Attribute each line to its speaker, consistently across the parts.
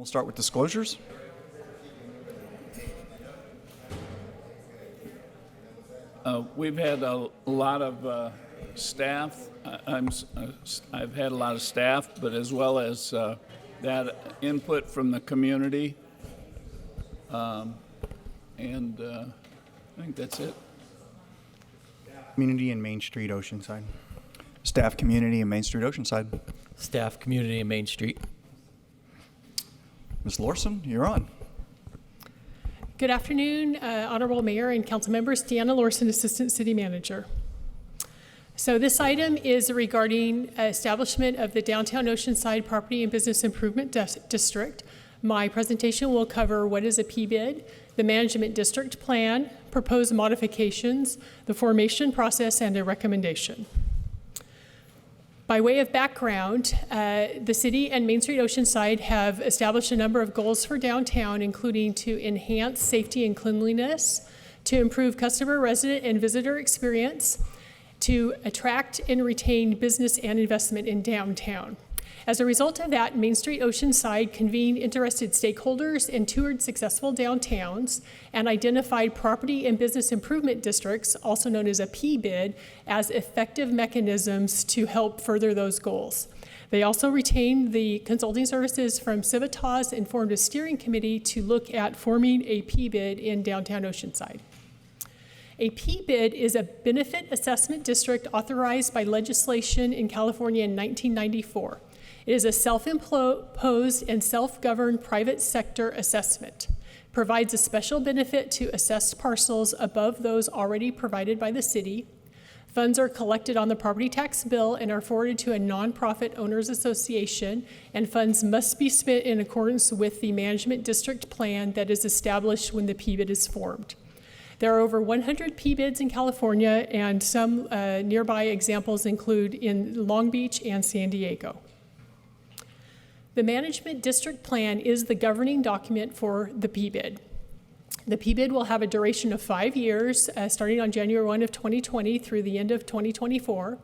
Speaker 1: We'll start with disclosures.
Speaker 2: We've had a lot of staff. I've had a lot of staff, but as well as that input from the community. I think that's it.
Speaker 3: Community and Main Street, Oceanside.
Speaker 1: Staff, community, and Main Street, Oceanside.
Speaker 4: Staff, community, and Main Street.
Speaker 1: Ms. Lorson, you're on.
Speaker 5: Good afternoon, Honorable Mayor and Council members. Deanna Lorson, Assistant City Manager. So this item is regarding establishment of the Downtown Oceanside Property and Business Improvement District. My presentation will cover what is a PBID, the Management District Plan, proposed modifications, the formation process, and a recommendation. By way of background, the city and Main Street Oceanside have established a number of goals for downtown, including to enhance safety and cleanliness, to improve customer, resident, and visitor experience, to attract and retain business and investment in downtown. As a result of that, Main Street Oceanside convened interested stakeholders and toured successful downtowns and identified property and business improvement districts, also known as a PBID, as effective mechanisms to help further those goals. They also retained the consulting services from Civitas and formed a steering committee to look at forming a PBID in downtown Oceanside. A PBID is a benefit assessment district authorized by legislation in California in 1994. It is a self-imposed and self-governed private sector assessment. Provides a special benefit to assessed parcels above those already provided by the city. Funds are collected on the property tax bill and are forwarded to a nonprofit owners association, and funds must be spent in accordance with the management district plan that is established when the PBID is formed. There are over 100 PBIDs in California, and some nearby examples include in Long Beach and San Diego. The Management District Plan is the governing document for the PBID. The PBID will have a duration of 5 years, starting on January 1 of 2020 through the end of 2024.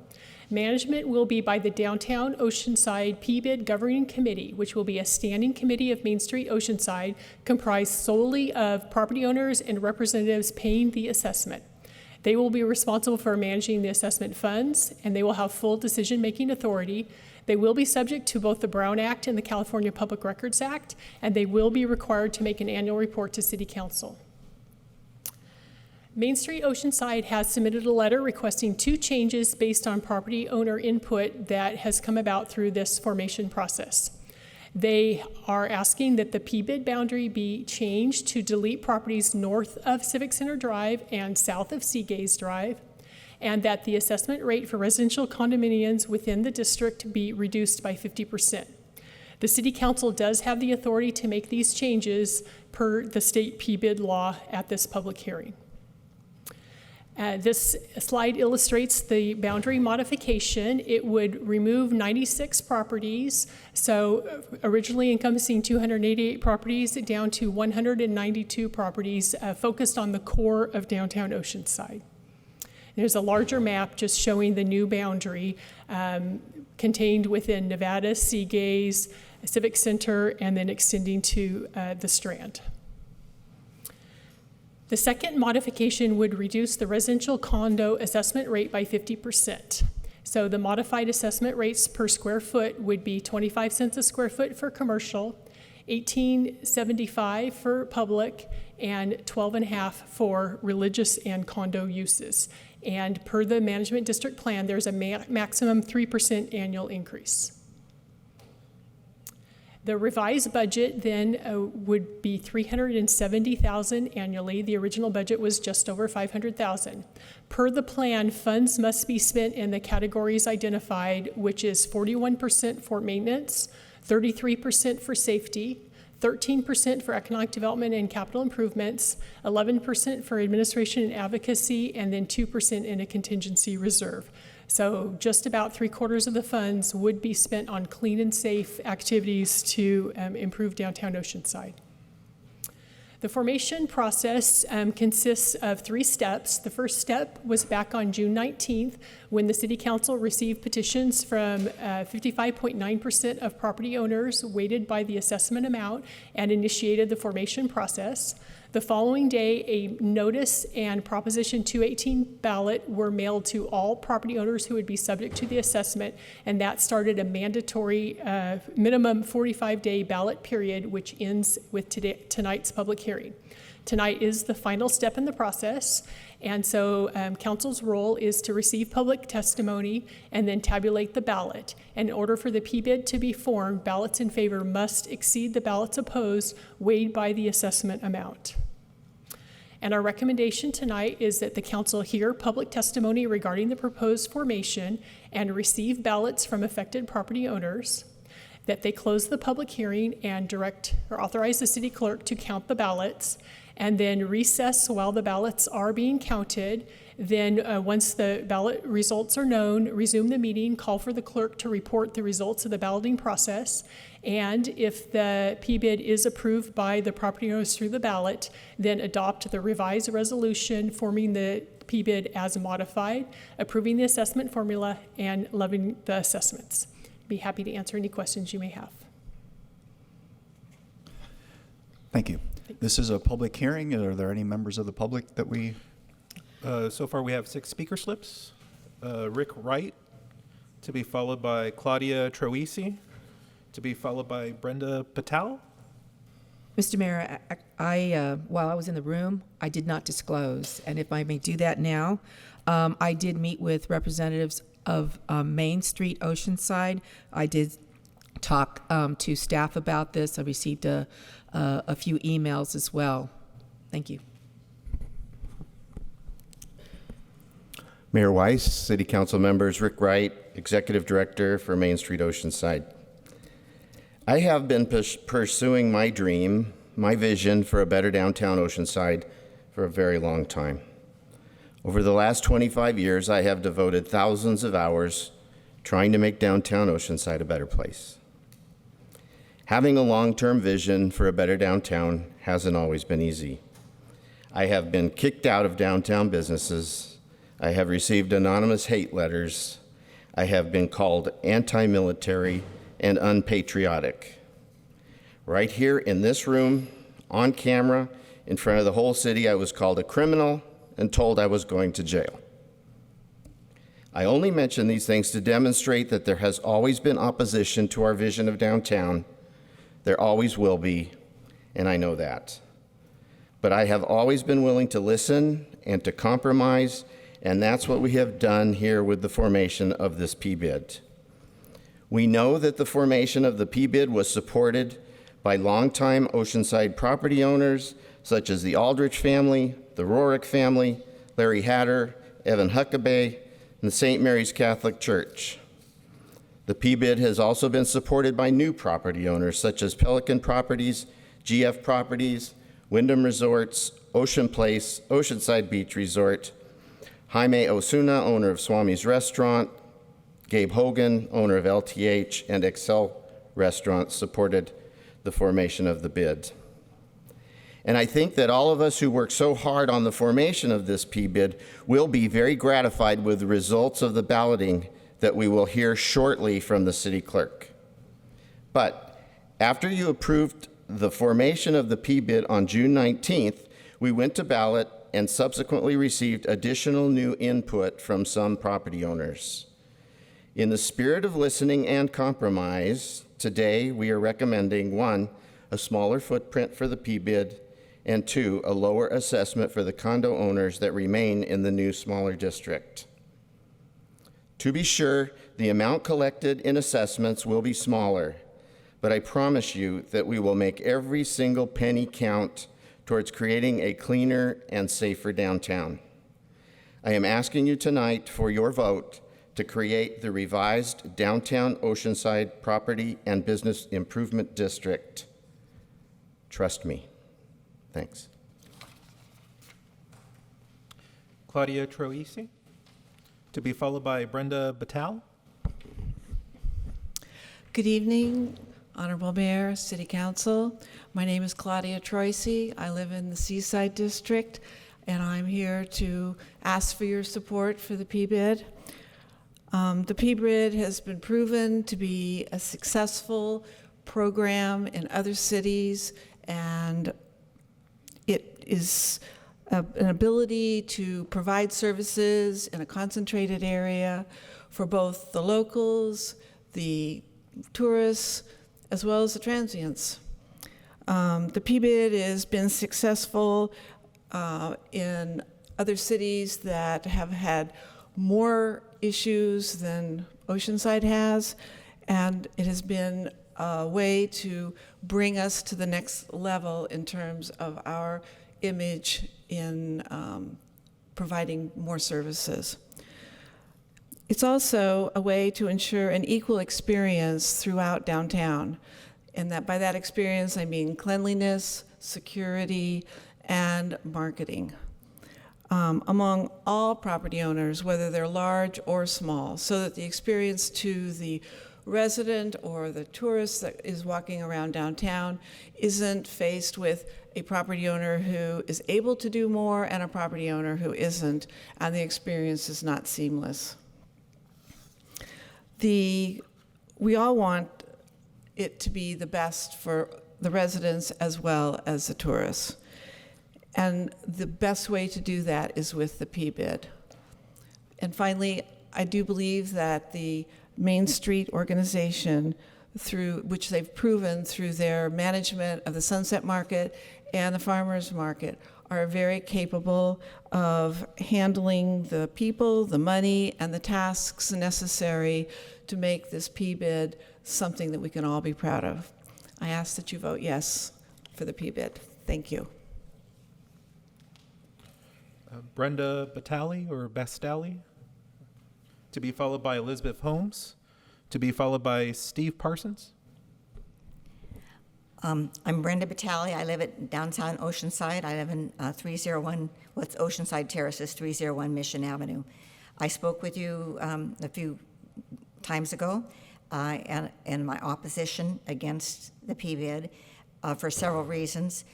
Speaker 5: Management will be by the Downtown Oceanside PBID Governing Committee, which will be a standing committee of Main Street Oceanside comprised solely of property owners and representatives paying the assessment. They will be responsible for managing the assessment funds, and they will have full decision-making authority. They will be subject to both the Brown Act and the California Public Records Act, and they will be required to make an annual report to City Council. Main Street Oceanside has submitted a letter requesting 2 changes based on property owner input that has come about through this formation process. They are asking that the PBID boundary be changed to delete properties north of Civic Center Drive and south of Seagaze Drive, and that the assessment rate for residential condominiums within the district be reduced by 50%. The City Council does have the authority to make these changes per the state PBID law at this public hearing. This slide illustrates the boundary modification. It would remove 96 properties, so originally encompassing 288 properties down to 192 properties focused on the core of downtown Oceanside. There's a larger map just showing the new boundary contained within Nevada, Seagaze, Civic Center, and then extending to the Strand. The second modification would reduce the residential condo assessment rate by 50%. So the modified assessment rates per square foot would be 25 cents a square foot for commercial, $18.75 for public, and $12.50 for religious and condo uses. And per the management district plan, there's a maximum 3% annual increase. The revised budget then would be $370,000 annually. The original budget was just over $500,000. Per the plan, funds must be spent in the categories identified, which is 41% for maintenance, 33% for safety, 13% for economic development and capital improvements, 11% for administration and advocacy, and then 2% in a contingency reserve. So just about 3/4 of the funds would be spent on clean and safe activities to improve downtown Oceanside. The formation process consists of 3 steps. The first step was back on June 19th when the City Council received petitions from 55.9% of property owners weighted by the assessment amount and initiated the formation process. The following day, a notice and Proposition 218 ballot were mailed to all property owners who would be subject to the assessment, and that started a mandatory minimum 45-day ballot period, which ends with tonight's public hearing. Tonight is the final step in the process, and so council's role is to receive public testimony and then tabulate the ballot. And in order for the PBID to be formed, ballots in favor must exceed the ballots opposed, weighed by the assessment amount. And our recommendation tonight is that the council hear public testimony regarding the proposed formation and receive ballots from affected property owners, that they close the public hearing and direct or authorize the city clerk to count the ballots, and then recess while the ballots are being counted. Then once the ballot results are known, resume the meeting, call for the clerk to report the results of the balloting process. And if the PBID is approved by the property owners through the ballot, then adopt the revised resolution forming the PBID as modified, approving the assessment formula, and levying the assessments. Be happy to answer any questions you may have.
Speaker 1: Thank you. This is a public hearing. Are there any members of the public that we?
Speaker 3: So far, we have 6 speaker slips. Rick Wright, to be followed by Claudia Troisi, to be followed by Brenda Patel.
Speaker 6: Mr. Mayor, while I was in the room, I did not disclose, and if I may do that now, I did meet with representatives of Main Street Oceanside. I did talk to staff about this. I received a few emails as well. Thank you.
Speaker 7: Mayor Weiss, City Council members, Rick Wright, Executive Director for Main Street Oceanside. I have been pursuing my dream, my vision for a better downtown Oceanside for a very long time. Over the last 25 years, I have devoted thousands of hours trying to make downtown Oceanside a better place. Having a long-term vision for a better downtown hasn't always been easy. I have been kicked out of downtown businesses. I have received anonymous hate letters. I have been called anti-military and unpatriotic. Right here in this room, on camera, in front of the whole city, I was called a criminal and told I was going to jail. I only mention these things to demonstrate that there has always been opposition to our vision of downtown. There always will be, and I know that. But I have always been willing to listen and to compromise, and that's what we have done here with the formation of this PBID. We know that the formation of the PBID was supported by longtime Oceanside property owners such as the Aldrich family, the Rorick family, Larry Hatter, Evan Huckabee, and the St. Mary's Catholic Church. The PBID has also been supported by new property owners such as Pelican Properties, GF Properties, Wyndham Resorts, Ocean Place, Oceanside Beach Resort, Jaime Osuna, owner of Swami's Restaurant, Gabe Hogan, owner of LTH, and Excel Restaurants supported the formation of the bid. And I think that all of us who worked so hard on the formation of this PBID will be very gratified with the results of the balloting that we will hear shortly from the city clerk. But after you approved the formation of the PBID on June 19th, we went to ballot and subsequently received additional new input from some property owners. In the spirit of listening and compromise, today we are recommending 1, a smaller footprint for the PBID, and 2, a lower assessment for the condo owners that remain in the new smaller district. To be sure, the amount collected in assessments will be smaller, but I promise you that we will make every single penny count towards creating a cleaner and safer downtown. I am asking you tonight for your vote to create the revised Downtown Oceanside Property and Business Improvement District. Trust me. Thanks.
Speaker 3: Claudia Troisi, to be followed by Brenda Patel.
Speaker 8: Good evening. Honorable Mayor, City Council. My name is Claudia Troisi. I live in the Seaside District, and I'm here to ask for your support for the PBID. The PBID has been proven to be a successful program in other cities, and it is an ability to provide services in a concentrated area for both the locals, the tourists, as well as the transients. The PBID has been successful in other cities that have had more issues than Oceanside has, and it has been a way to bring us to the next level in terms of our image in providing more services. It's also a way to ensure an equal experience throughout downtown. And that by that experience, I mean cleanliness, security, and marketing among all property owners, whether they're large or small, so that the experience to the resident or the tourist that is walking around downtown isn't faced with a property owner who is able to do more and a property owner who isn't, and the experience is not seamless. We all want it to be the best for the residents as well as the tourists. And the best way to do that is with the PBID. And finally, I do believe that the Main Street organization, through which they've proven through their management of the Sunset Market and the Farmers Market, are very capable of handling the people, the money, and the tasks necessary to make this PBID something that we can all be proud of. I ask that you vote yes for the PBID. Thank you.
Speaker 3: Brenda Batali or Bastali, to be followed by Elizabeth Holmes, to be followed by Steve Parsons.
Speaker 9: I'm Brenda Batali. I live at downtown Oceanside. I live in 301, well, it's Oceanside Terraces, 301 Mission Avenue. I spoke with you a few times ago and my opposition against the PBID for several reasons.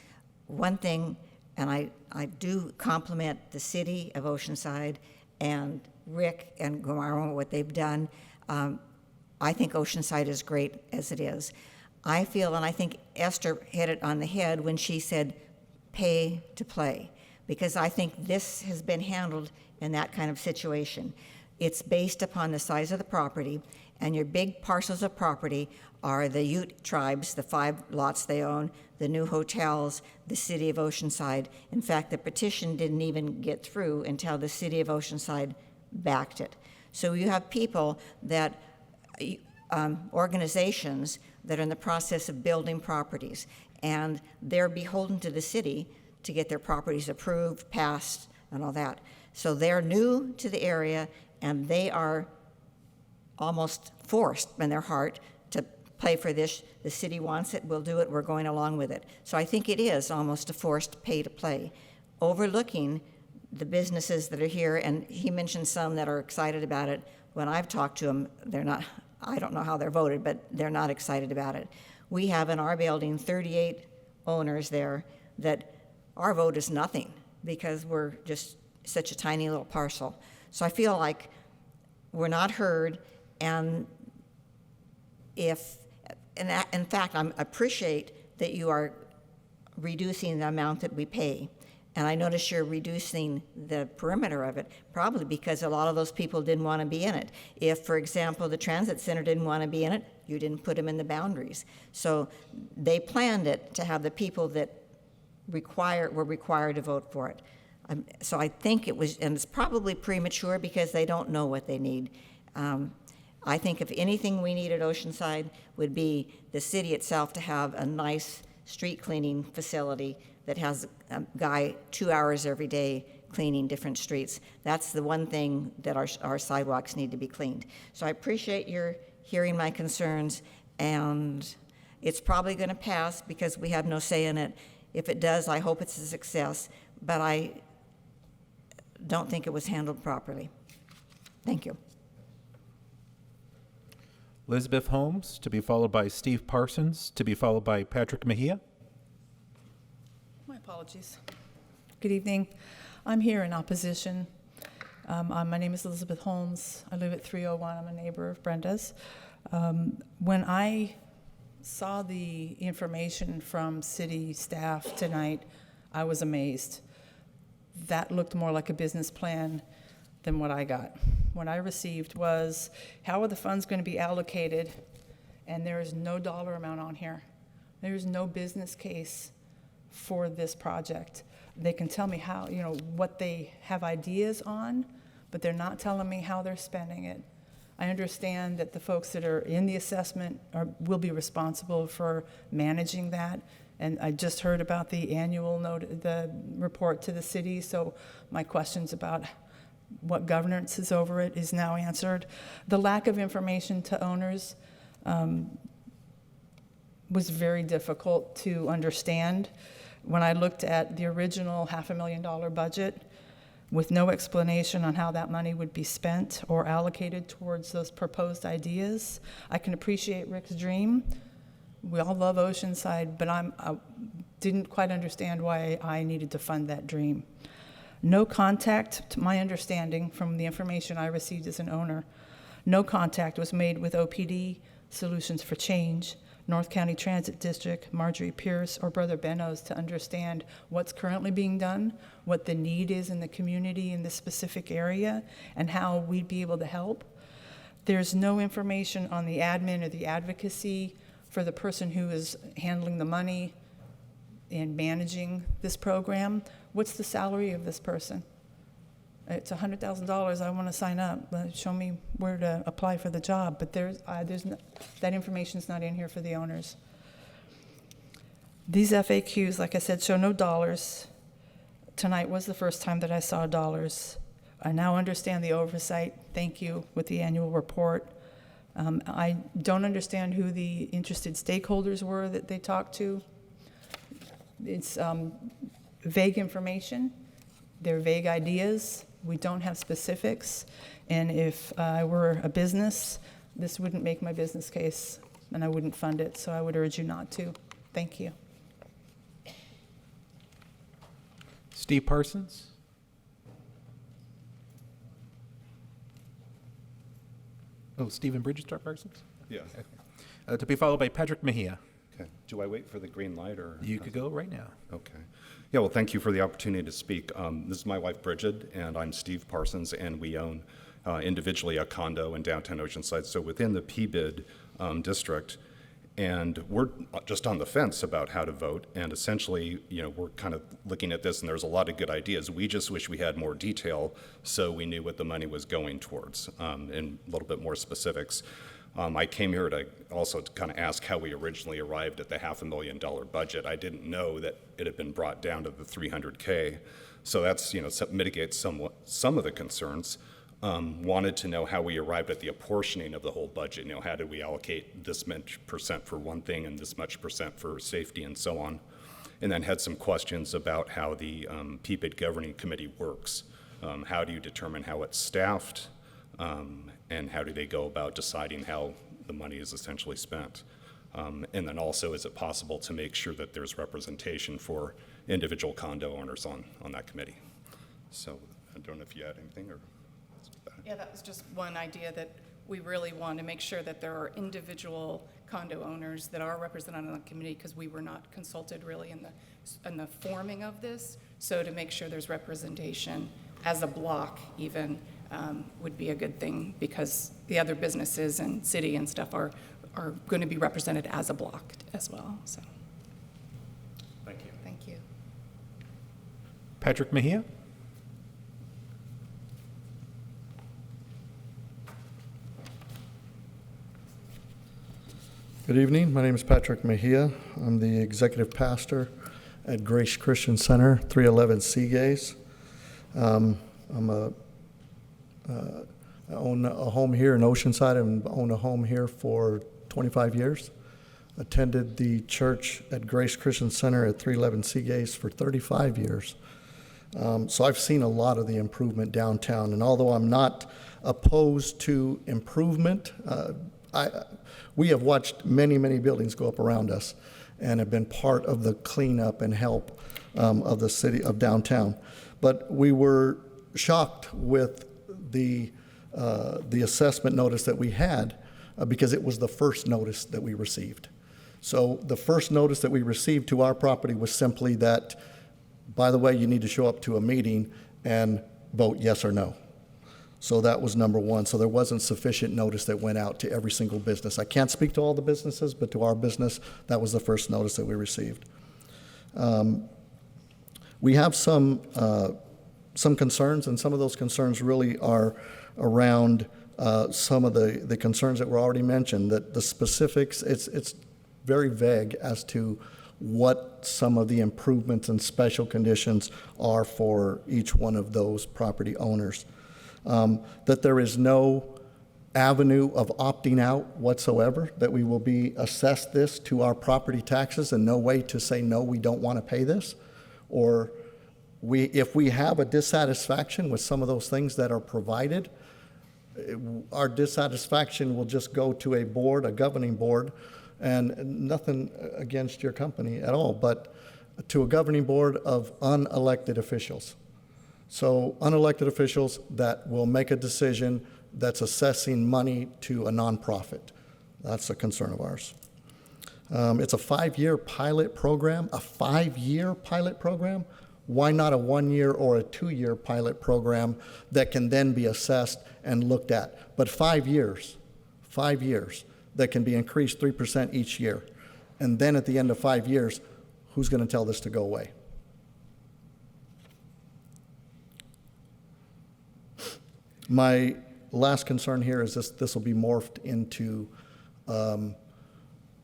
Speaker 9: One thing, and I do compliment the city of Oceanside and Rick and Guillermo, what they've done. I think Oceanside is great as it is. I feel, and I think Esther hit it on the head when she said pay to play, because I think this has been handled in that kind of situation. It's based upon the size of the property, and your big parcels of property are the Ute tribes, the 5 lots they own, the new hotels, the city of Oceanside. In fact, the petition didn't even get through until the city of Oceanside backed it. So you have people that, organizations that are in the process of building properties, and they're beholden to the city to get their properties approved, passed, and all that. So they're new to the area, and they are almost forced in their heart to pay for this. The city wants it, we'll do it, we're going along with it. So I think it is almost a forced pay to play, overlooking the businesses that are here, and he mentioned some that are excited about it. When I've talked to them, they're not, I don't know how they're voted, but they're not excited about it. We have in our building 38 owners there that our vote is nothing because we're just such a tiny little parcel. So I feel like we're not heard, and in fact, I appreciate that you are reducing the amount that we pay. And I notice you're reducing the perimeter of it, probably because a lot of those people didn't want to be in it. If, for example, the transit center didn't want to be in it, you didn't put them in the boundaries. So they planned it to have the people that were required to vote for it. So I think it was, and it's probably premature because they don't know what they need. I think if anything we need at Oceanside would be the city itself to have a nice street cleaning facility that has a guy 2 hours every day cleaning different streets. That's the one thing that our sidewalks need to be cleaned. So I appreciate your hearing my concerns, and it's probably going to pass because we have no say in it. If it does, I hope it's a success, but I don't think it was handled properly. Thank you.
Speaker 3: Elizabeth Holmes, to be followed by Steve Parsons, to be followed by Patrick Mejia.
Speaker 10: My apologies. Good evening. I'm here in opposition. My name is Elizabeth Holmes. I live at 301. I'm a neighbor of Brenda's. When I saw the information from city staff tonight, I was amazed. That looked more like a business plan than what I got. What I received was, how are the funds going to be allocated? And there is no dollar amount on here. There is no business case for this project. They can tell me how, what they have ideas on, but they're not telling me how they're spending it. I understand that the folks that are in the assessment will be responsible for managing that. And I just heard about the annual the report to the city, so my questions about what governance is over it is now answered. The lack of information to owners was very difficult to understand. When I looked at the original $500,000 budget with no explanation on how that money would be spent or allocated towards those proposed ideas, I can appreciate Rick's dream. We all love Oceanside, but I didn't quite understand why I needed to fund that dream. No contact, to my understanding from the information I received as an owner, no contact was made with OPD, Solutions for Change, North County Transit District, Marjorie Pierce, or Brother Benno's to understand what's currently being done, what the need is in the community in this specific area, and how we'd be able to help. There's no information on the admin or the advocacy for the person who is handling the money and managing this program. What's the salary of this person? It's $100,000. I want to sign up. Show me where to apply for the job. But that information's not in here for the owners. These FAQs, like I said, show no dollars. Tonight was the first time that I saw dollars. I now understand the oversight. Thank you with the annual report. I don't understand who the interested stakeholders were that they talked to. It's vague information. They're vague ideas. We don't have specifics. And if I were a business, this wouldn't make my business case, and I wouldn't fund it. So I would urge you not to. Thank you.
Speaker 3: Steve Parsons. Oh, Stephen Bridgestar Parsons?
Speaker 11: Yeah.
Speaker 3: To be followed by Patrick Mejia.
Speaker 11: Okay. Do I wait for the green light or?
Speaker 3: You could go right now.
Speaker 11: Okay. Yeah, well, thank you for the opportunity to speak. This is my wife, Bridget, and I'm Steve Parsons, and we own individually a condo in downtown Oceanside, so within the PBID district. And we're just on the fence about how to vote, and essentially, we're kind of looking at this, and there's a lot of good ideas. We just wish we had more detail so we knew what the money was going towards, and a little bit more specifics. I came here to also kind of ask how we originally arrived at the $500,000 budget. I didn't know that it had been brought down to the $300K, so that's mitigates somewhat some of the concerns. Wanted to know how we arrived at the apportioning of the whole budget. How did we allocate this much percent for one thing and this much percent for safety and so on? And then had some questions about how the PBID governing committee works. How do you determine how it's staffed? And how do they go about deciding how the money is essentially spent? And then also, is it possible to make sure that there's representation for individual condo owners on that committee? So I don't know if you had anything or.
Speaker 10: Yeah, that was just one idea, that we really want to make sure that there are individual condo owners that are represented on the committee, because we were not consulted really in the forming of this. So to make sure there's representation as a block even would be a good thing, because the other businesses and city and stuff are going to be represented as a block as well. So
Speaker 11: Thank you.
Speaker 10: thank you.
Speaker 3: Patrick Mejia.
Speaker 12: Good evening. My name is Patrick Mejia. I'm the executive pastor at Grace Christian Center, 311 Seagaze. I own a home here in Oceanside and own a home here for 25 years. Attended the church at Grace Christian Center at 311 Seagaze for 35 years. So I've seen a lot of the improvement downtown, and although I'm not opposed to improvement, we have watched many, many buildings go up around us and have been part of the cleanup and help of the city of downtown. But we were shocked with the assessment notice that we had because it was the first notice that we received. So the first notice that we received to our property was simply that, by the way, you need to show up to a meeting and vote yes or no. So that was number one. So there wasn't sufficient notice that went out to every single business. I can't speak to all the businesses, but to our business, that was the first notice that we received. We have some concerns, and some of those concerns really are around some of the concerns that were already mentioned, that the specifics, it's very vague as to what some of the improvements and special conditions are for each one of those property owners. That there is no avenue of opting out whatsoever, that we will be assessed this to our property taxes and no way to say, no, we don't want to pay this. Or if we have a dissatisfaction with some of those things that are provided, our dissatisfaction will just go to a board, a governing board, and nothing against your company at all, but to a governing board of unelected officials. So unelected officials that will make a decision that's assessing money to a nonprofit. That's a concern of ours. It's a 5-year pilot program, a 5-year pilot program. Why not a 1-year or a 2-year pilot program that can then be assessed and looked at? But 5 years that can be increased 3% each year. And then at the end of 5 years, who's going to tell this to go away? My last concern here is this will be morphed into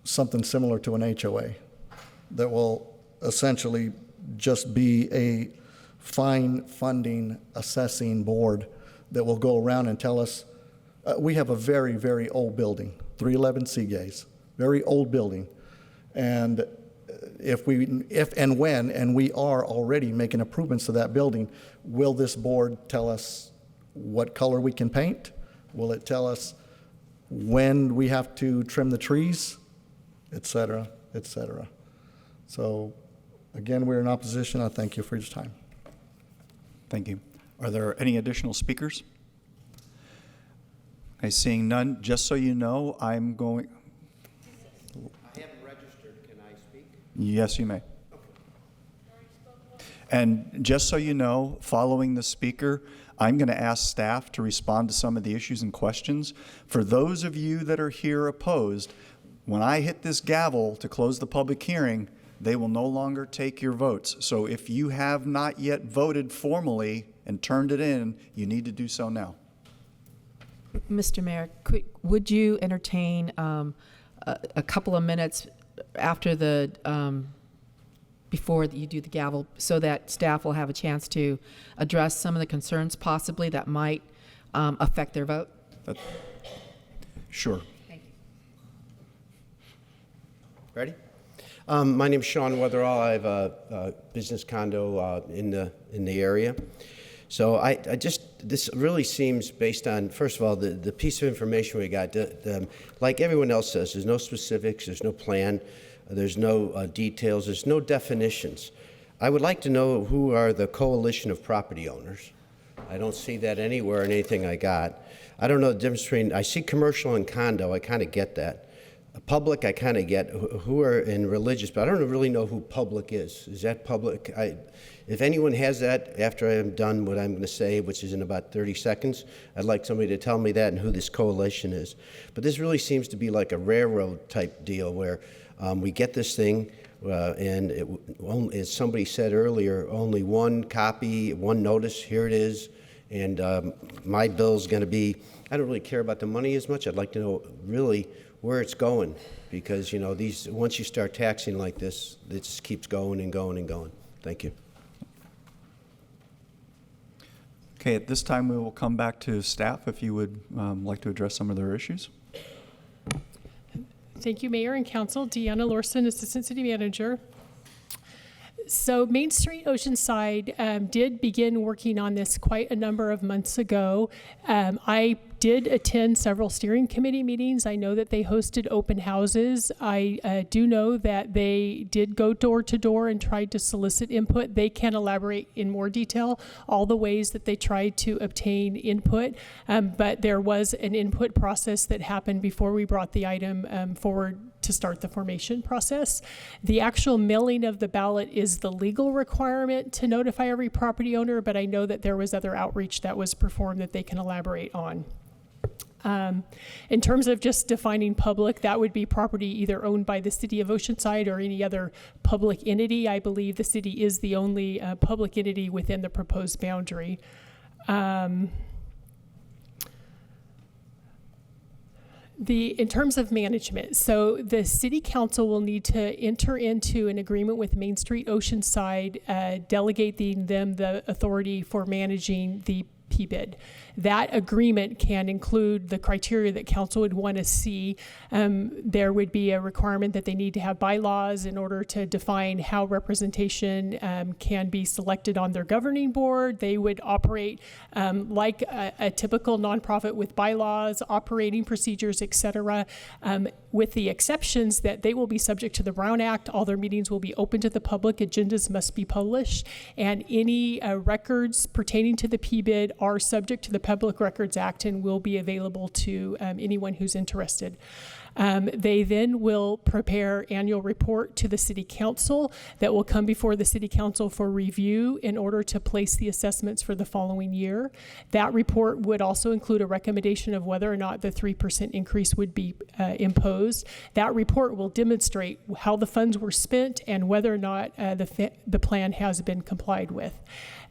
Speaker 12: something similar to an HOA that will essentially just be a fine funding assessing board that will go around and tell us, we have a very, very old building, 311 Seagays, very old building. And if and when we are already making improvements to that building, will this board tell us what color we can paint? Will it tell us when we have to trim the trees, et cetera, et cetera? So again, we're in opposition. I thank you for your time.
Speaker 1: Thank you. Are there any additional speakers? Okay, seeing none, just so you know, I'm going.
Speaker 13: I haven't registered. Can I speak?
Speaker 1: Yes, you may. And just so you know, following the speaker, I'm going to ask staff to respond to some of the issues and questions. For those of you that are here opposed, when I hit this gavel to close the public hearing, they will no longer take your votes. So if you have not yet voted formally and turned it in, you need to do so now.
Speaker 6: Mr. Mayor, would you entertain a couple of minutes after the before you do the gavel, so that staff will have a chance to address some of the concerns possibly that might affect their vote?
Speaker 1: Sure.
Speaker 6: Thank you.
Speaker 13: Ready? My name's Sean Weatherall. I have a business condo in the area. So this really seems based on, first of all, the piece of information we got. Like everyone else says, there's no specifics, there's no plan, there's no details, there's no definitions. I would like to know who are the coalition of property owners. I don't see that anywhere in anything I got. I don't know the difference between, I see commercial and condo, I kind of get that. Public, I kind of get who are in religious, but I don't really know who public is. Is that public? If anyone has that, after I'm done what I'm going to say, which is in about 30 seconds, I'd like somebody to tell me that and who this coalition is. But this really seems to be like a railroad type deal where we get this thing, and as somebody said earlier, only one copy, one notice, here it is, and my bill's going to be, I don't really care about the money as much. I'd like to know really where it's going, because once you start taxing like this, it just keeps going and going and going. Thank you.
Speaker 1: Okay, at this time we will come back to staff if you would like to address some of their issues.
Speaker 5: Thank you, Mayor and Council. Deanna Lorson, Assistant City Manager. So Main Street Oceanside did begin working on this quite a number of months ago. I did attend several steering committee meetings. I know that they hosted open houses. I do know that they did go door to door and tried to solicit input. They can elaborate in more detail all the ways that they tried to obtain input, but there was an input process that happened before we brought the item forward to start the formation process. The actual mailing of the ballot is the legal requirement to notify every property owner, but I know that there was other outreach that was performed that they can elaborate on. In terms of just defining public, that would be property either owned by the city of Oceanside or any other public entity. I believe the city is the only public entity within the proposed boundary. In terms of management, so the city council will need to enter into an agreement with Main Street Oceanside, delegating them the authority for managing the PBID. That agreement can include the criteria that council would want to see. There would be a requirement that they need to have bylaws in order to define how representation can be selected on their governing board. They would operate like a typical nonprofit with bylaws, operating procedures, etc., with the exceptions that they will be subject to the Brown Act. All their meetings will be open to the public. Agendas must be published, and any records pertaining to the PBID are subject to the Public Records Act and will be available to anyone who's interested. They then will prepare annual report to the city council that will come before the city council for review in order to place the assessments for the following year. That report would also include a recommendation of whether or not the 3% increase would be imposed. That report will demonstrate how the funds were spent and whether or not the plan has been complied with.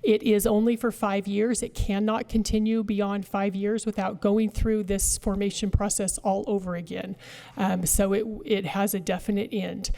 Speaker 5: It is only for 5 years. It cannot continue beyond 5 years without going through this formation process all over again. So it has a definite end.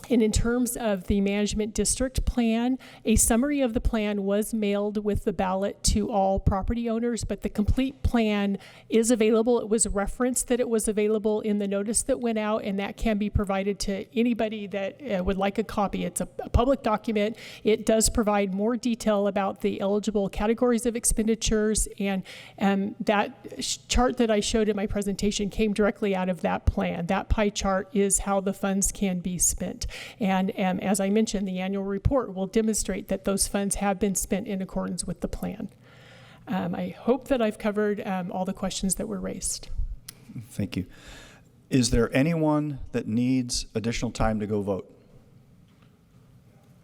Speaker 5: And in terms of the management district plan, a summary of the plan was mailed with the ballot to all property owners, but the complete plan is available. It was referenced that it was available in the notice that went out, and that can be provided to anybody that would like a copy. It's a public document. It does provide more detail about the eligible categories of expenditures, and that chart that I showed in my presentation came directly out of that plan. That pie chart is how the funds can be spent. And as I mentioned, the annual report will demonstrate that those funds have been spent in accordance with the plan. I hope that I've covered all the questions that were raised.
Speaker 1: Thank you. Is there anyone that needs additional time to go vote?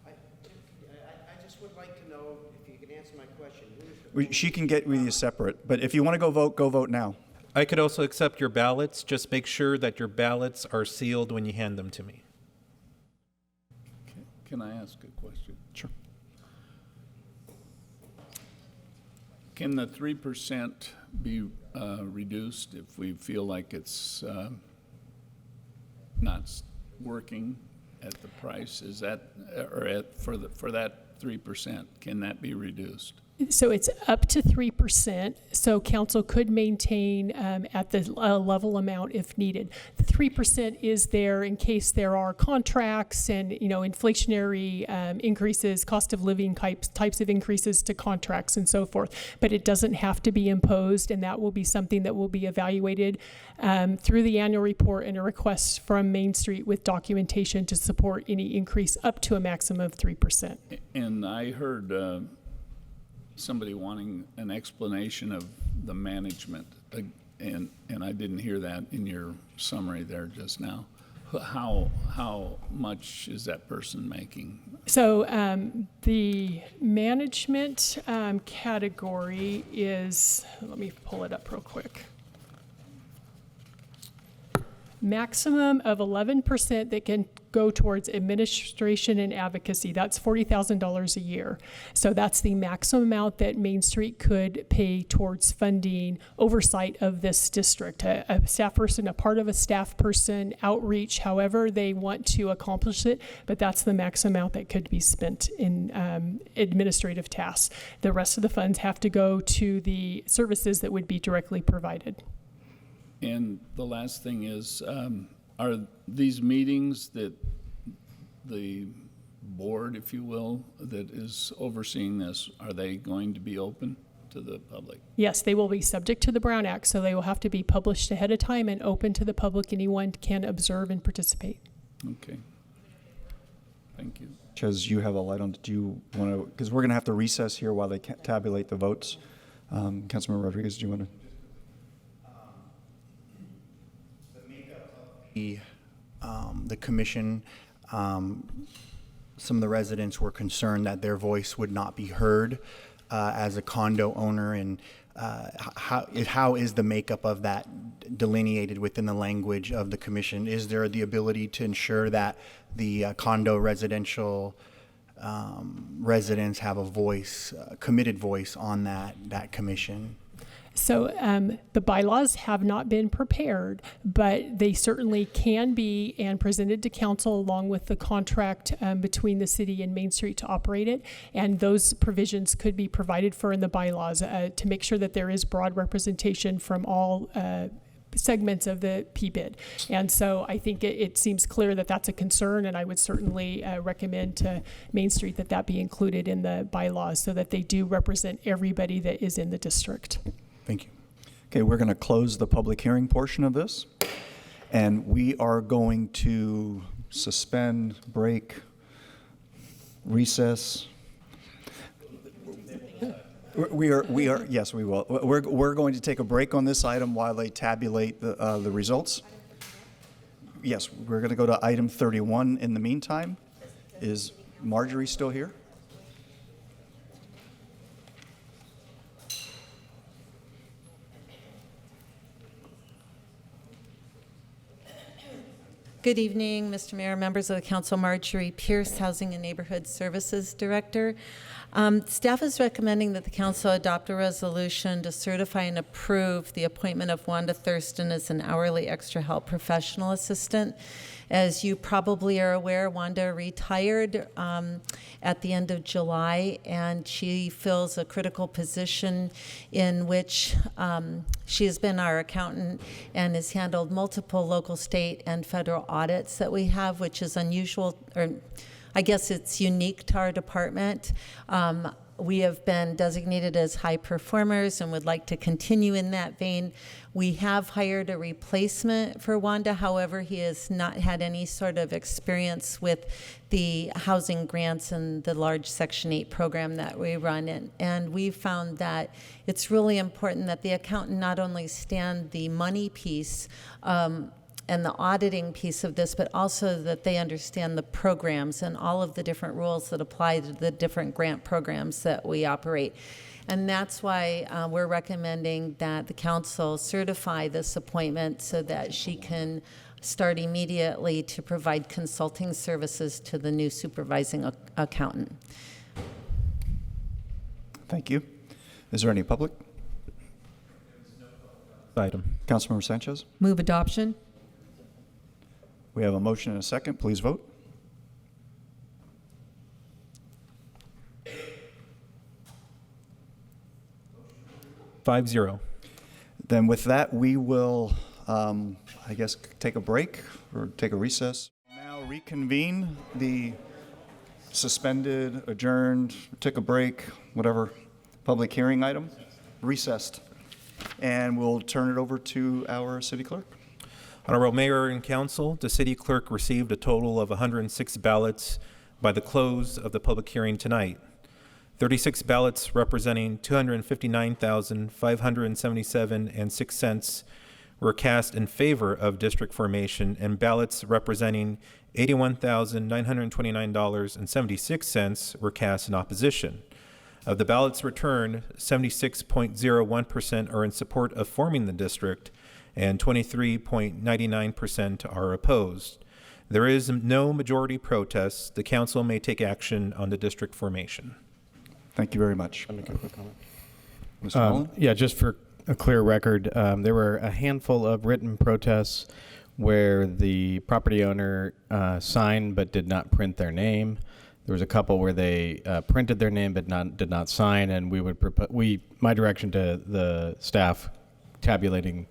Speaker 13: I just would like to know if you can answer my question.
Speaker 1: She can get with you separate, but if you want to go vote now.
Speaker 3: I could also accept your ballots. Just make sure that your ballots are sealed when you hand them to me.
Speaker 2: Can I ask a question?
Speaker 1: Sure.
Speaker 2: Can the 3% be reduced if we feel like it's not working at the price? Is that, or for that 3%, can that be reduced?
Speaker 5: So it's up to 3%. So council could maintain at the level amount if needed. The 3% is there in case there are contracts and inflationary increases, cost of living types of increases to contracts and so forth. But it doesn't have to be imposed, and that will be something that will be evaluated through the annual report and a request from Main Street with documentation to support any increase up to a maximum of 3%.
Speaker 2: And I heard somebody wanting an explanation of the management, and I didn't hear that in your summary there just now. How much is that person making?
Speaker 5: So the management category is, let me pull it up real quick. Maximum of 11% that can go towards administration and advocacy. That's $40,000 a year. So that's the maximum amount that Main Street could pay towards funding oversight of this district. A staff person, a part of a staff person, outreach, however they want to accomplish it, but that's the max amount that could be spent in administrative tasks. The rest of the funds have to go to the services that would be directly provided.
Speaker 2: And the last thing is, are these meetings that the board, if you will, that is overseeing this, are they going to be open to the public?
Speaker 5: Yes, they will be subject to the Brown Act, so they will have to be published ahead of time and open to the public. Anyone can observe and participate.
Speaker 2: Okay. Thank you.
Speaker 1: Because you have a light on, do you want to, because we're going to have to recess here while they tabulate the votes. Councilmember Rodriguez, do you want to?
Speaker 14: The commission, some of the residents were concerned that their voice would not be heard as a condo owner, and how is the makeup of that delineated within the language of the commission? Is there the ability to ensure that the condo residential residents have a voice, committed voice on that commission?
Speaker 5: So the bylaws have not been prepared, but they certainly can be and presented to council along with the contract between the city and Main Street to operate it. And those provisions could be provided for in the bylaws to make sure that there is broad representation from all segments of the PBID. And so I think it seems clear that that's a concern, and I would certainly recommend to Main Street that that be included in the bylaws so that they do represent everybody that is in the district.
Speaker 14: Thank you.
Speaker 1: Okay, we're going to close the public hearing portion of this, and we are going to suspend, break, recess. We are, yes, we will. We're going to take a break on this item while they tabulate the results. Yes, we're going to go to item 31 in the meantime. Is Marjorie still here?
Speaker 15: Good evening, Mr. Mayor, members of the council. Marjorie Pierce, Housing and Neighborhood Services Director. Staff is recommending that the council adopt a resolution to certify and approve the appointment of Wanda Thurston as an hourly extra help professional assistant. As you probably are aware, Wanda retired at the end of July, and she fills a critical position in which she has been our accountant and has handled multiple local, state, and federal audits that we have, which is unusual, or I guess it's unique to our department. We have been designated as high performers and would like to continue in that vein. We have hired a replacement for Wanda. However, he has not had any sort of experience with the housing grants and the large Section 8 program that we run in. And we found that it's really important that the accountant not only stand the money piece and the auditing piece of this, but also that they understand the programs and all of the different rules that apply to the different grant programs that we operate. And that's why we're recommending that the council certify this appointment so that she can start immediately to provide consulting services to the new supervising accountant.
Speaker 1: Thank you. Is there any public?
Speaker 3: Item.
Speaker 1: Councilmember Sanchez?
Speaker 6: Move adoption.
Speaker 1: We have a motion and a second. Please vote.
Speaker 3: Five zero.
Speaker 1: Then with that, we will, I guess, take a break or take a recess. Now reconvene the suspended, adjourned, took a break, whatever, public hearing item, recessed. And we'll turn it over to our city clerk.
Speaker 3: Honorable Mayor and Council, the city clerk received a total of 106 ballots by the close of the public hearing tonight. 36 ballots representing 259,577.06 were cast in favor of district formation, and ballots representing $81,929.76 were cast in opposition. Of the ballots returned, 76.01% are in support of forming the district, and 23.99% are opposed. There is no majority protest. The council may take action on the district formation.
Speaker 1: Thank you very much.
Speaker 16: Let me make a quick comment.
Speaker 1: Mr. Mullen?
Speaker 16: Yeah, just for a clear record, there were a handful of written protests where the property owner signed but did not print their name. There was a couple where they printed their name but did not sign, and we would my direction to the staff tabulating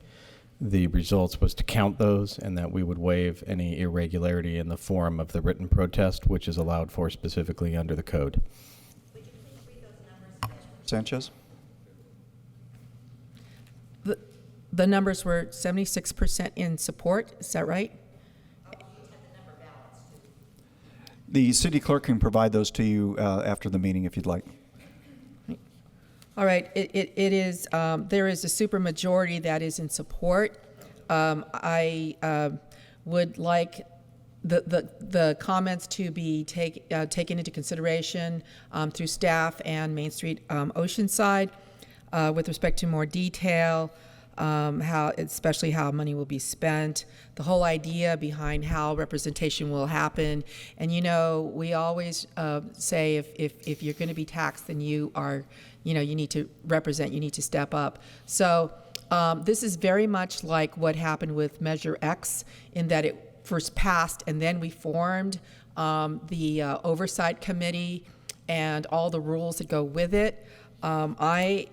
Speaker 16: the results was to count those and that we would waive any irregularity in the form of the written protest, which is allowed for specifically under the code.
Speaker 1: Sanchez?
Speaker 6: The numbers were 76% in support, is that right?
Speaker 1: The city clerk can provide those to you after the meeting if you'd like.
Speaker 6: All right, it is, there is a supermajority that is in support. I would like the comments to be taken into consideration through staff and Main Street Oceanside with respect to more detail, especially how money will be spent, the whole idea behind how representation will happen. And we always say if you're going to be taxed, then you need to represent, you need to step up. So this is very much like what happened with Measure X, in that it first passed and then we formed the oversight committee and all the rules that go with it. I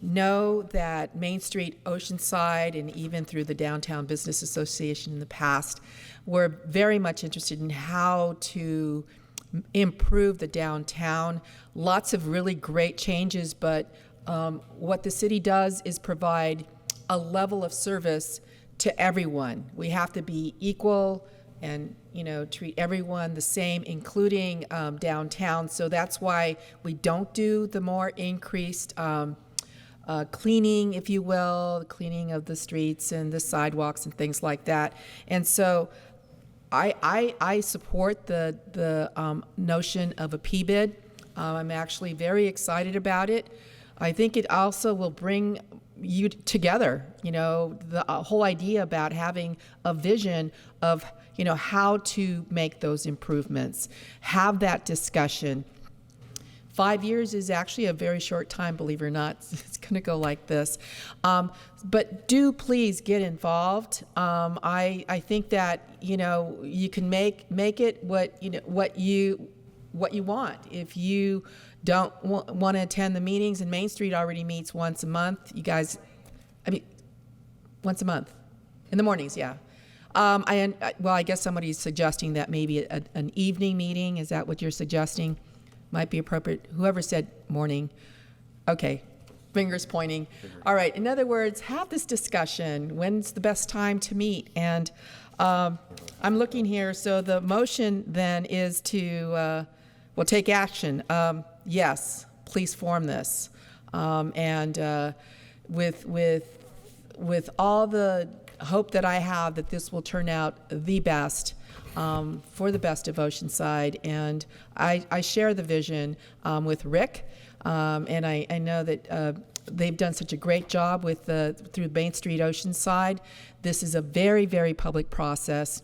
Speaker 6: know that Main Street Oceanside and even through the Downtown Business Association in the past were very much interested in how to improve the downtown. Lots of really great changes, but what the city does is provide a level of service to everyone. We have to be equal and treat everyone the same, including downtown. So that's why we don't do the more increased cleaning, if you will, cleaning of the streets and the sidewalks and things like that. And so I support the notion of a PBID. I'm actually very excited about it. I think it also will bring you together, the whole idea about having a vision of, how to make those improvements, have that discussion. 5 years is actually a very short time, believe it or not. It's going to go like this. But do please get involved. I think that, you can make it what you want. If you don't want to attend the meetings, and Main Street already meets once a month. You guys, once a month in the mornings, yeah. I guess somebody's suggesting that maybe an evening meeting. Is that what you're suggesting? Might be appropriate. Whoever said morning. Okay, fingers pointing. All right, in other words, have this discussion. When's the best time to meet? And I'm looking here. So the motion then is to, take action. Yes, please form this. And with all the hope that I have that this will turn out the best, for the best of Oceanside. And I share the vision with Rick, and I know that they've done such a great job with through Main Street Oceanside. This is a very, very public process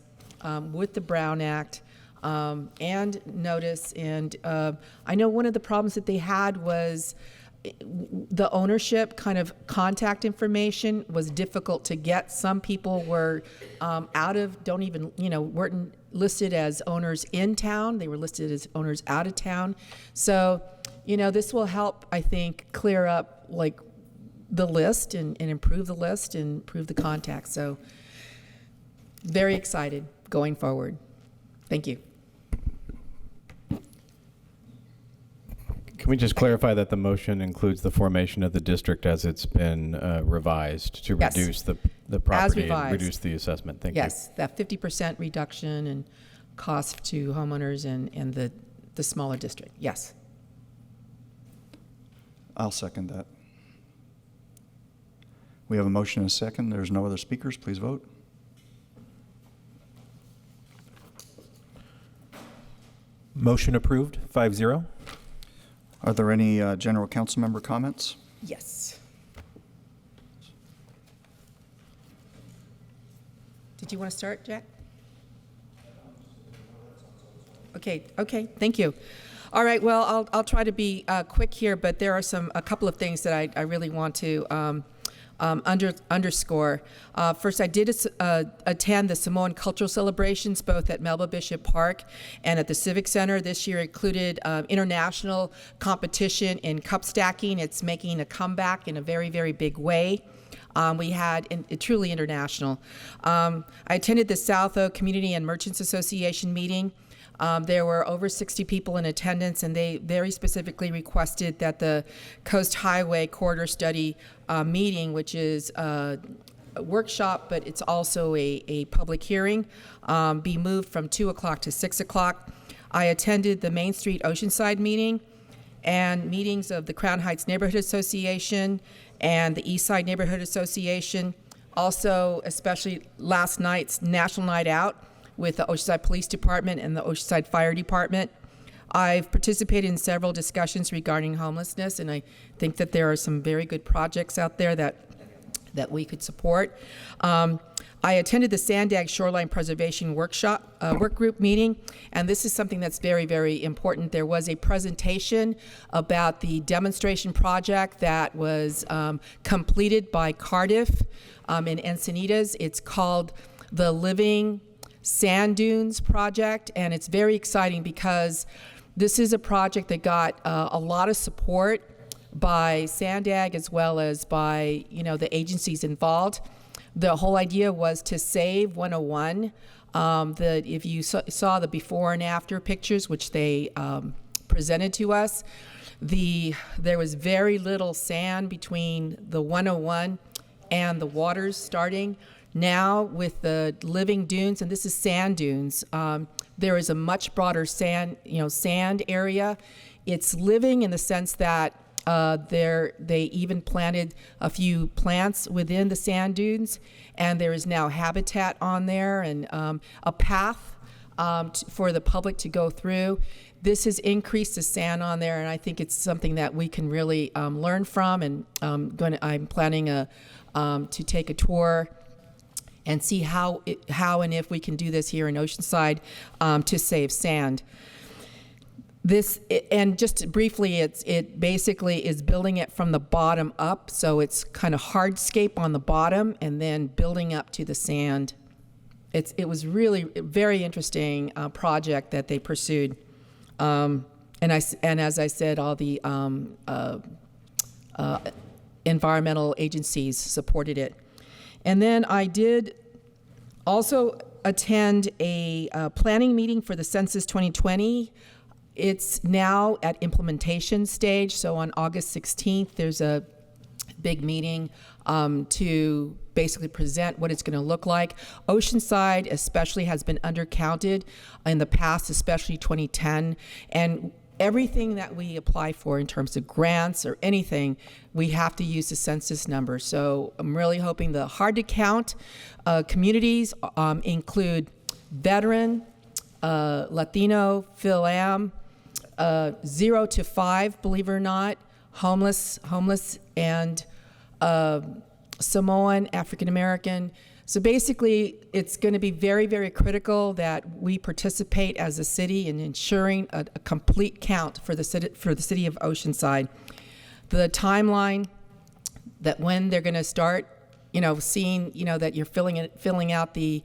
Speaker 6: with the Brown Act and notice. And I know one of the problems that they had was the ownership kind of contact information was difficult to get. Some people were weren't listed as owners in town. They were listed as owners out of town. So, this will help, I think, clear up the list and improve the list and improve the contacts. So very excited going forward. Thank you.
Speaker 16: Can we just clarify that the motion includes the formation of the district as it's been revised to
Speaker 6: Yes.
Speaker 16: reduce the property and
Speaker 6: revised.
Speaker 16: reduce the assessment? Thank you.
Speaker 6: Yes, that 50% reduction in cost to homeowners and the smaller district. Yes.
Speaker 1: I'll second that. We have a motion and a second. There's no other speakers. Please vote.
Speaker 3: Motion approved, 5-0.
Speaker 1: Are there any general council member comments?
Speaker 6: Yes. Did you want to start, Jack? Okay, thank you. All right, well, I'll try to be quick here, but there are a couple of things that I really want to underscore. First, I did attend the Samoan Cultural Celebrations, both at Melba Bishop Park and at the Civic Center. This year included international competition in cup stacking. It's making a comeback in a very, very big way. We had truly international. I attended the South Oak Community and Merchants Association meeting. There were over 60 people in attendance, and they very specifically requested that the Coast Highway Corridor Study meeting, which is a workshop, but it's also a public hearing, be moved from 2 o'clock to 6 o'clock. I attended the Main Street Oceanside meeting and meetings of the Crown Heights Neighborhood Association and the East Side Neighborhood Association. Also, especially last night's National Night Out with the Oceanside Police Department and the Oceanside Fire Department. I've participated in several discussions regarding homelessness, and I think that there are some very good projects out there that we could support. I attended the Sandag Shoreline Preservation Workshop, work group meeting, and this is something that's very, very important. There was a presentation about the demonstration project that was completed by Cardiff in Encinitas. It's called the Living Sand Dunes Project, and it's very exciting because this is a project that got a lot of support by Sandag as well as by the agencies involved. The whole idea was to save 101. If you saw the before and after pictures, which they presented to us, there was very little sand between the 101 and the waters starting. Now with the living dunes, and this is sand dunes, there is a much broader sand area. It's living in the sense that they even planted a few plants within the sand dunes, and there is now habitat on there and a path for the public to go through. This has increased the sand on there, and I think it's something that we can really learn from. And I'm planning to take a tour and see how and if we can do this here in Oceanside to save sand. And just briefly, it basically is building it from the bottom up, so it's kind of hardscape on the bottom and then building up to the sand. It was really a very interesting project that they pursued, and as I said, all the environmental agencies supported it. And then I did also attend a planning meeting for the Census 2020. It's now at implementation stage, so on August 16th, there's a big meeting to basically present what it's going to look like. Oceanside especially has been undercounted in the past, especially 2010, and everything that we apply for in terms of grants or anything, we have to use the census number. So I'm really hoping the hard-to-count communities include veteran, Latino, Phil-Am, 0 to 5, believe it or not, homeless, and Samoan, African American. So basically, it's going to be very, very critical that we participate as a city in ensuring a complete count for the city of Oceanside. The timeline that when they're going to start, seeing, that you're filling out the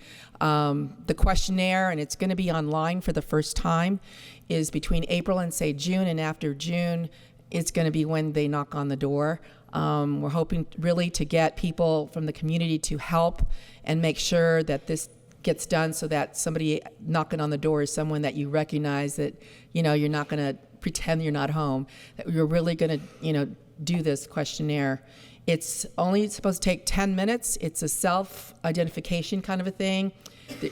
Speaker 6: questionnaire, and it's going to be online for the first time, is between April and say June, and after June, it's going to be when they knock on the door. We're hoping really to get people from the community to help and make sure that this gets done so that somebody knocking on the door is someone that you recognize, that, you're not going to pretend you're not home, that you're really going to, do this questionnaire. It's only supposed to take 10 minutes. It's a self-identification kind of a thing.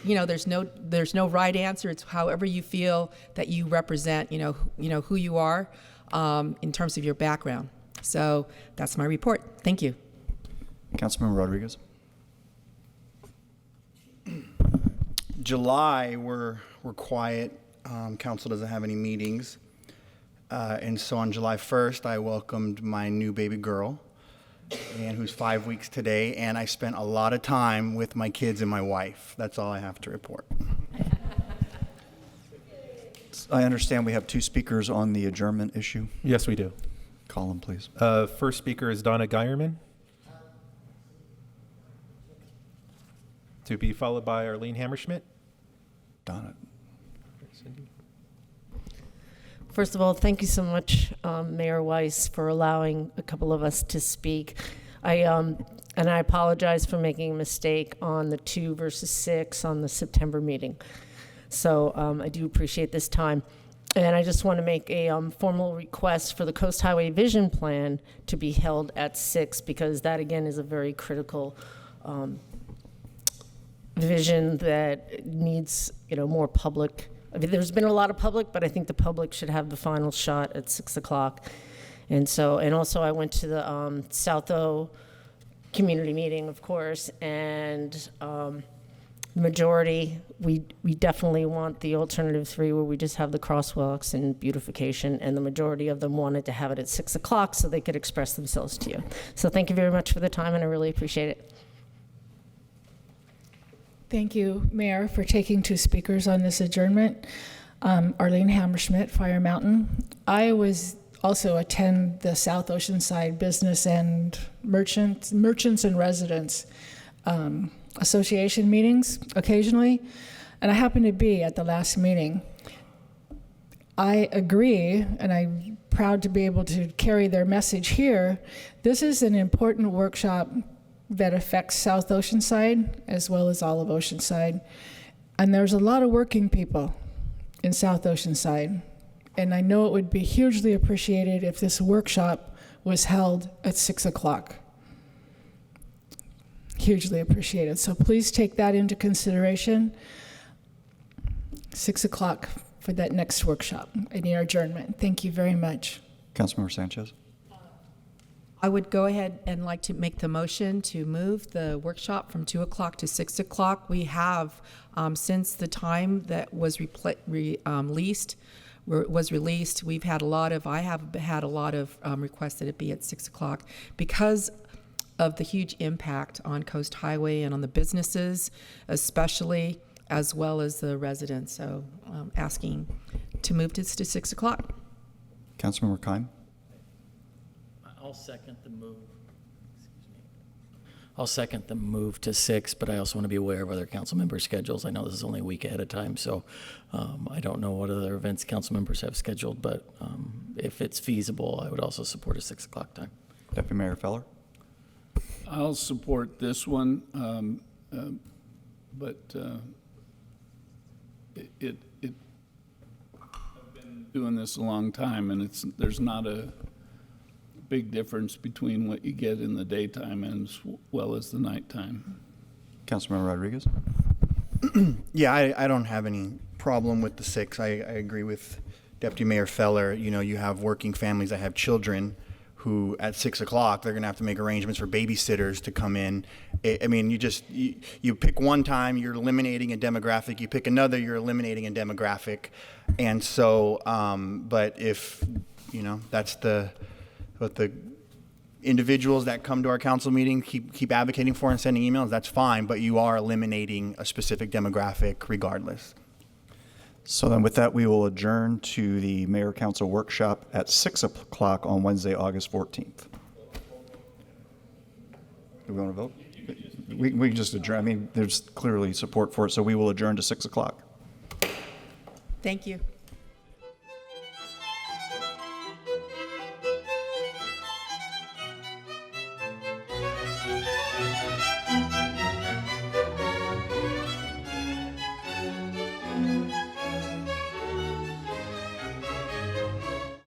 Speaker 6: There's no right answer. It's however you feel that you represent, who you are in terms of your background. So that's my report. Thank you.
Speaker 1: Councilmember Rodriguez.
Speaker 14: July, we're quiet. Council doesn't have any meetings. And so on July 1st, I welcomed my new baby girl, and who's 5 weeks today, and I spent a lot of time with my kids and my wife. That's all I have to report.
Speaker 1: I understand we have two speakers on the adjournment issue.
Speaker 3: Yes, we do.
Speaker 1: Call them, please.
Speaker 3: First speaker is Donna Geierman, to be followed by Arlene Hammerschmidt.
Speaker 1: Donna.
Speaker 17: First of all, thank you so much, Mayor Weiss, for allowing a couple of us to speak. And I apologize for making a mistake on the 2 versus 6 on the September meeting. So I do appreciate this time. And I just want to make a formal request for the Coast Highway Vision Plan to be held at 6, because that, again, is a very critical vision that needs, more public. I mean, there's been a lot of public, but I think the public should have the final shot at 6 o'clock. And also I went to the South O community meeting, of course, and the majority, we definitely want the alternative 3 where we just have the crosswalks and beautification, and the majority of them wanted to have it at 6 o'clock so they could express themselves to you. So thank you very much for the time, and I really appreciate it.
Speaker 18: Thank you, Mayor, for taking 2 speakers on this adjournment. Arlene Hammerschmidt, Fire Mountain. I also attend the South Oceanside Business and Merchants and Residents Association meetings occasionally, and I happened to be at the last meeting. I agree, and I'm proud to be able to carry their message here. This is an important workshop that affects South Oceanside as well as all of Oceanside. And there's a lot of working people in South Oceanside. And I know it would be hugely appreciated if this workshop was held at 6 o'clock. Hugely appreciated. So please take that into consideration. 6 o'clock for that next workshop in your adjournment. Thank you very much.
Speaker 1: Councilmember Sanchez.
Speaker 6: I would go ahead and like to make the motion to move the workshop from 2 o'clock to 6 o'clock. We have, since the time that was released, we've had a lot of, I have had a lot of requests that it be at 6 o'clock because of the huge impact on Coast Highway and on the businesses, especially, as well as the residents. So asking to move this to 6 o'clock.
Speaker 1: Councilmember Keim.
Speaker 4: I'll second the move. I'll second the move to 6, but I also want to be aware of other council members' schedules. I know this is only a week ahead of time, so I don't know what other events council members have scheduled, but if it's feasible, I would also support a 6 o'clock time.
Speaker 1: Deputy Mayor Feller.
Speaker 2: I'll support this one, but I've been doing this a long time, and there's not a big difference between what you get in the daytime as well as the nighttime.
Speaker 1: Councilmember Rodriguez.
Speaker 14: Yeah, I don't have any problem with the 6. I agree with Deputy Mayor Feller. You have working families that have children who at 6 o'clock, they're going to have to make arrangements for babysitters to come in. I mean, you pick one time, you're eliminating a demographic. You pick another, you're eliminating a demographic. And so, but if, that's what the individuals that come to our council meeting keep advocating for and sending emails, that's fine, but you are eliminating a specific demographic regardless.
Speaker 1: So then with that, we will adjourn to the Mayor Council Workshop at 6 o'clock on Wednesday, August 14th. Do we want to vote? We can just adjourn. I mean, there's clearly support for it, so we will adjourn to 6 o'clock.
Speaker 6: Thank you.